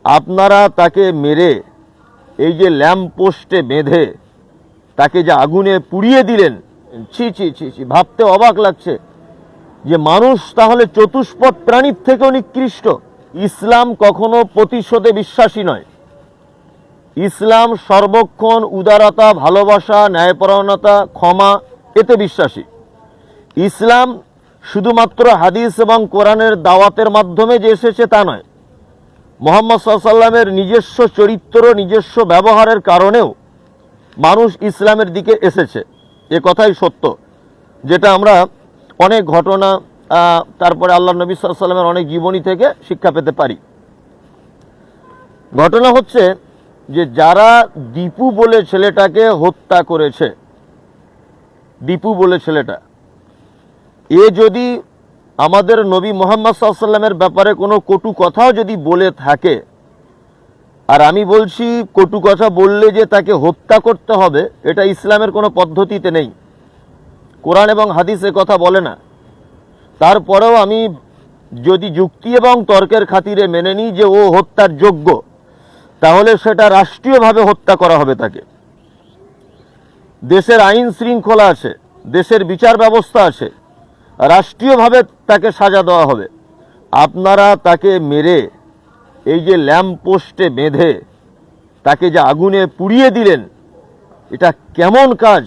আপনারা তাকে মেরে এই যে ল্যাম্প পোস্টে বেঁধে তাকে যে আগুনে পুড়িয়ে দিলেন, ছি ছি ছি ছি, ভাবতে অবাক লাগছে যে মানুষ তাহলে চতুষ্পদ প্রাণীর থেকেও নিকৃষ্ট। ইসলাম কখনো প্রতিশোধে বিশ্বাসী নয়। ইসলাম সর্বক্ষণ উদারতা, ভালোবাসা, ন্যায়পরায়ণতা, ক্ষমা এতে বিশ্বাসী। ইসলাম শুধুমাত্র হাদিস এবং কোরআনের দাওয়াতের মাধ্যমে যে এসেছে তা নয়, মুহাম্মদ সাল্লাল্লাহু আলাইহি ওয়াসাল্লামের নিজস্ব চরিত্র, নিজস্ব ব্যবহারের কারণেও মানুষ ইসলামের দিকে এসেছে। এ কথাই সত্য, যেটা আমরা অনেক ঘটনা, তারপরে আল্লাহ নবী সাল্লাল্লাহু আলাইহি ওয়াসাল্লামের অনেক জীবনী থেকে শিক্ষা পেতে পারি। ঘটনা হচ্ছে যে যারা দীপু বলে ছেলেটাকে হত্যা করেছে, দীপু বলে ছেলেটা, এ যদি আমাদের নবী মুহাম্মদ সাল্লাল্লাহু আলাইহি ওয়াসাল্লামের ব্যাপারে কোনো কটু কথাও যদি বলে থাকে, আর আমি বলছি কটু কথা বললে যে তাকে হত্যা করতে হবে, এটা ইসলামের কোনো পদ্ধতিতে নেই, কোরআন এবং হাদিসে কথা বলে না। তারপরেও আমি যদি যুক্তি এবং তর্কের খাতিরে মেনে নিই যে ও হত্যার যোগ্য, তাহলে সেটা রাষ্ট্রীয়ভাবে হত্যা করা হবে তাকে। দেশের আইন শৃঙ্খলা আছে, দেশের বিচার ব্যবস্থা আছে, রাষ্ট্রীয়ভাবে তাকে সাজা দেওয়া হবে। আপনারা তাকে মেরে এই যে ল্যাম্প পোস্টে বেঁধে তাকে যে আগুনে পুড়িয়ে দিলেন, এটা কেমন কাজ?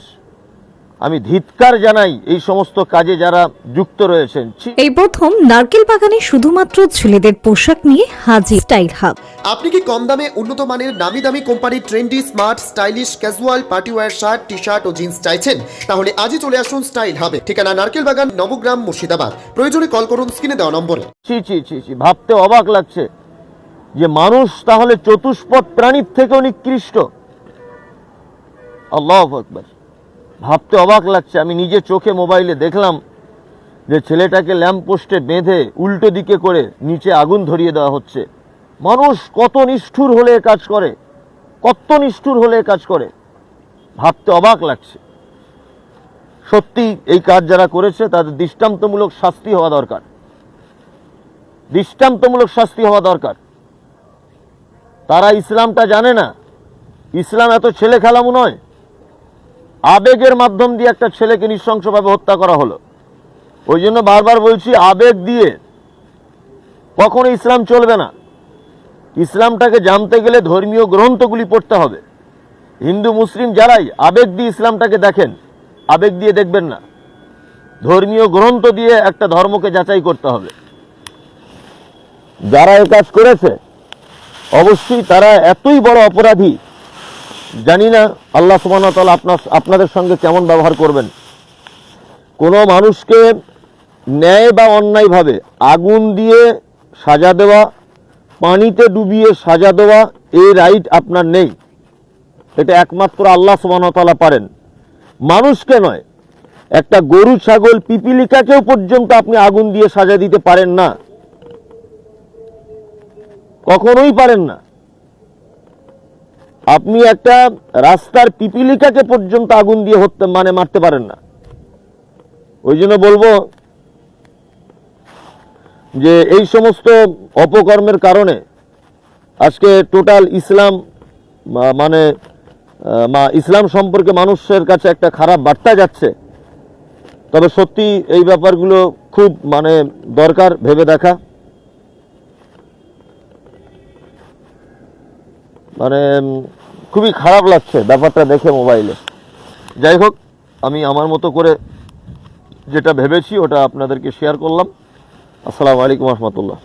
আমি ধিক্কার জানাই এই সমস্ত কাজে যারা যুক্ত রয়েছেন। এই প্রথম নারকেল বাগানে শুধুমাত্র ছেলেদের পোশাক নিয়ে হাজির স্টাইল হাব। আপনি কি কম দামে উন্নত মানের নামি দামি কোম্পানির trendy, smart, stylish, casual, partywear shirt, T shirt ও জিন্স চাইছেন? তাহলে আজই চলে আসুন স্টাইল হাবে। ঠিকানা নারকেল বাগান, নবগ্রাম, মুর্শিদাবাদ। প্রয়োজনে কল করুন স্ক্রিনে দেওয়া নম্বরে। ছি ছি ছি ছি, ভাবতে অবাক লাগছে যে মানুষ তাহলে চতুষ্পদ প্রাণীর থেকেও নিকৃষ্ট। আল্লাহু আকবার, ভাবতে অবাক লাগছে। আমি নিজে চোখে মোবাইলে দেখলাম যে ছেলেটাকে ল্যাম্প পোস্টে বেঁধে উল্টো দিকে করে নিচে আগুন ধরিয়ে দেওয়া হচ্ছে। মানুষ কত নিষ্ঠুর হলে কাজ করে, কত নিষ্ঠুর হলে কাজ করে, ভাবতে অবাক লাগছে। সত্যি এই কাজ যারা করেছে তাদের দৃষ্টান্তমূলক শাস্তি হওয়া দরকার, দৃষ্টান্তমূলক শাস্তি হওয়া দরকার। তারা ইসলামটা জানে না। ইসলাম এত ছেলে খেলামু নয়। আবেগের মাধ্যম দিয়ে একটা ছেলেকে নৃশংসভাবে হত্যা করা হলো। ওই জন্য বারবার বলছি, আবেগ দিয়ে কখনো ইসলাম চলবে না। ইসলামটাকে জানতে গেলে ধর্মীয় গ্রন্থগুলি পড়তে হবে। হিন্দু মুসলিম যারাই আবেগ দিয়ে ইসলামটাকে দেখেন, আবেগ দিয়ে দেখবেন না। ধর্মীয় গ্রন্থ দিয়ে একটা ধর্মকে যাচাই করতে হবে। যারা এই কাজ করেছে অবশ্যই তারা এতই বড় অপরাধী, জানি না আল্লাহ সুবহানাহু ওয়া তাআলা আপনাদের সঙ্গে কেমন ব্যবহার করবেন। কোনো মানুষকে ন্যায় বা অন্যায়ভাবে আগুন দিয়ে সাজা দেওয়া, পানিতে ডুবিয়ে সাজা দেওয়া, এই রাইট আপনার নেই। এটা একমাত্র আল্লাহ সুবহানাহু ওয়া তাআলা পারেন, মানুষকে নয়। একটা গরু, ছাগল, পিপিলিকাকেও পর্যন্ত আপনি আগুন দিয়ে সাজা দিতে পারেন না, কখনোই পারেন না। আপনি একটা রাস্তার পিপিলিকাকে পর্যন্ত আগুন দিয়ে মারতে পারেন না। ওই জন্য বলবো যে এই সমস্ত অপকর্মের কারণে আজকে টোটাল ইসলাম ইসলাম সম্পর্কে মানুষের কাছে একটা খারাপ বার্তা যাচ্ছে। তবে সত্যি এই ব্যাপারগুলো খুব দরকার ভেবে দেখা। খুবই খারাপ লাগছে ব্যাপারটা দেখে মোবাইলে। যাই হোক, আমি আমার মতো করে যেটা ভেবেছি ওটা আপনাদেরকে শেয়ার করলাম। আসসালামু আলাইকুম ওয়া রাহমাতুল্লাহ।